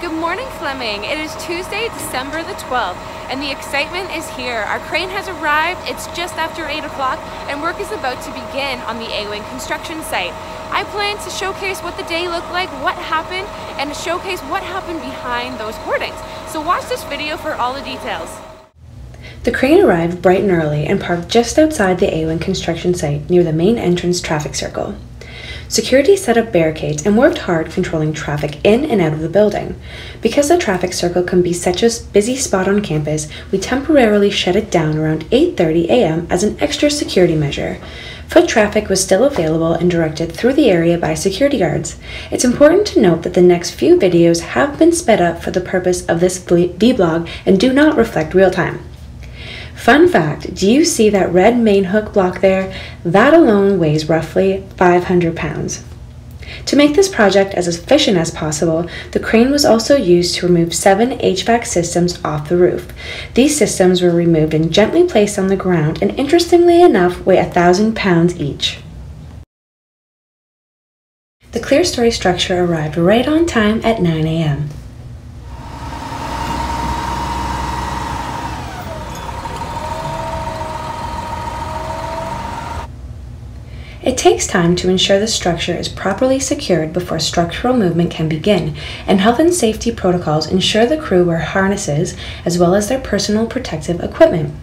Good morning, Fleming. It is Tuesday, December the 12th, and the excitement is here. Our crane has arrived. It's just after 8 o'clock, and work is about to begin on the A-Wing construction site. I plan to showcase what the day looked like, what happened, and to showcase what happened behind those hoardings. So watch this video for all the details. The crane arrived bright and early and parked just outside the A-Wing construction site near the main entrance traffic circle. Security set up barricades and worked hard controlling traffic in and out of the building. Because the traffic circle can be such a busy spot on campus, we temporarily shut it down around 8:30 a.m. as an extra security measure. Foot traffic was still available and directed through the area by security guards. It's important to note that the next few videos have been sped up for the purpose of this vlog and do not reflect real time. Fun fact, do you see that red main hook block there? That alone weighs roughly 500 pounds. To make this project as efficient as possible, the crane was also used to remove 7 HVAC systems off the roof. These systems were removed and gently placed on the ground and interestingly enough weigh 1,000 pounds each. The Clerestory structure arrived right on time at 9 a.m. It takes time to ensure the structure is properly secured before structural movement can begin, and health and safety protocols ensure the crew wear harnesses as well as their personal protective equipment.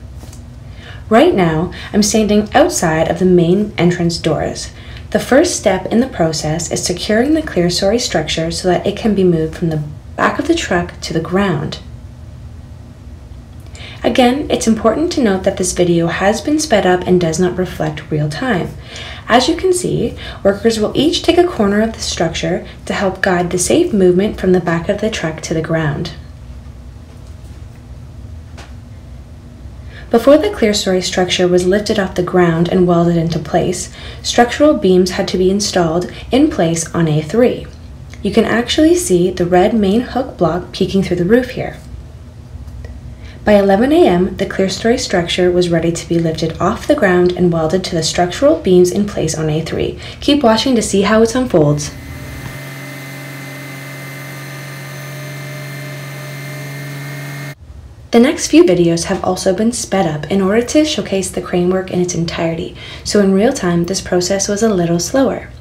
Right now, I'm standing outside of the main entrance doors. The first step in the process is securing the Clerestory structure so that it can be moved from the back of the truck to the ground. Again, it's important to note that this video has been sped up and does not reflect real time. As you can see, workers will each take a corner of the structure to help guide the safe movement from the back of the truck to the ground. Before the Clerestory structure was lifted off the ground and welded into place, structural beams had to be installed in place on A3. You can actually see the red main hook block peeking through the roof here. By 11 a.m., the Clerestory structure was ready to be lifted off the ground and welded to the structural beams in place on A3. Keep watching to see how it unfolds. The next few videos have also been sped up in order to showcase the crane work in its entirety, so in real time this process was a little slower.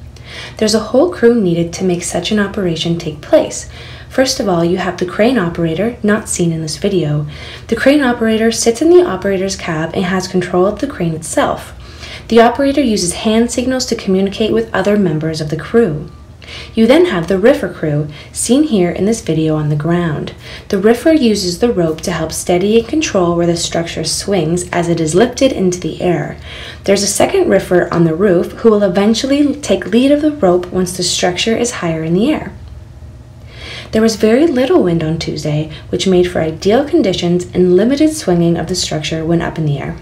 There's a whole crew needed to make such an operation take place. First of all, you have the crane operator, not seen in this video. The crane operator sits in the operator's cab and has control of the crane itself. The operator uses hand signals to communicate with other members of the crew. You then have the riffer crew, seen here in this video on the ground. The riffer uses the rope to help steady and control where the structure swings as it is lifted into the air. There's a second riffer on the roof who will eventually take lead of the rope once the structure is higher in the air. There was very little wind on Tuesday, which made for ideal conditions and limited swinging of the structure when up in the air.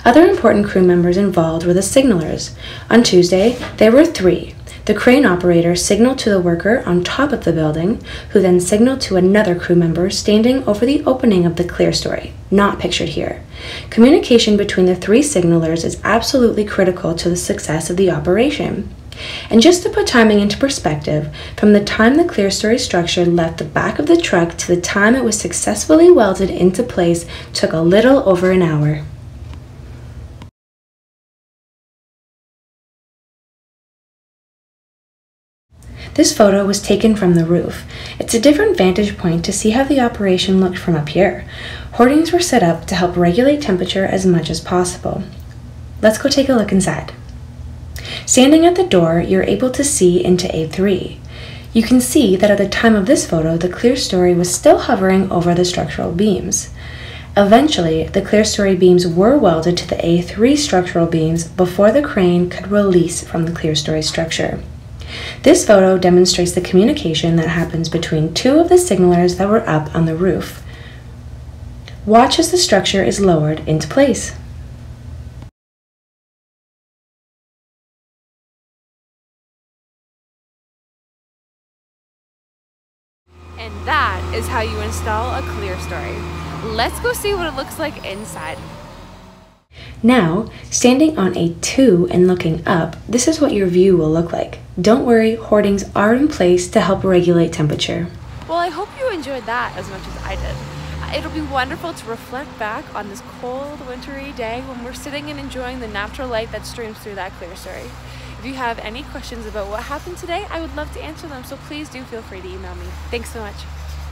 Other important crew members involved were the signalers. On Tuesday, there were 3. The crane operator signaled to the worker on top of the building, who then signaled to another crew member standing over the opening of the Clerestory, not pictured here. Communication between the 3 signalers is absolutely critical to the success of the operation. And just to put timing into perspective, from the time the Clerestory structure left the back of the truck to the time it was successfully welded into place took a little over an hour. This photo was taken from the roof. It's a different vantage point to see how the operation looked from up here. Hoardings were set up to help regulate temperature as much as possible. Let's go take a look inside. Standing at the door, you're able to see into A3. You can see that at the time of this photo, the Clerestory was still hovering over the structural beams. Eventually, the Clerestory beams were welded to the A3 structural beams before the crane could release from the Clerestory structure. This photo demonstrates the communication that happens between 2 of the signalers that were up on the roof. Watch as the structure is lowered into place. And that is how you install a Clerestory. Let's go see what it looks like inside. Now, standing on A2 and looking up, this is what your view will look like. Don't worry, hoardings are in place to help regulate temperature. Well, I hope you enjoyed that as much as I did. It'll be wonderful to reflect back on this cold, wintry day when we're sitting and enjoying the natural light that streams through that Clerestory. If you have any questions about what happened today, I would love to answer them, so please do feel free to email me. Thanks so much.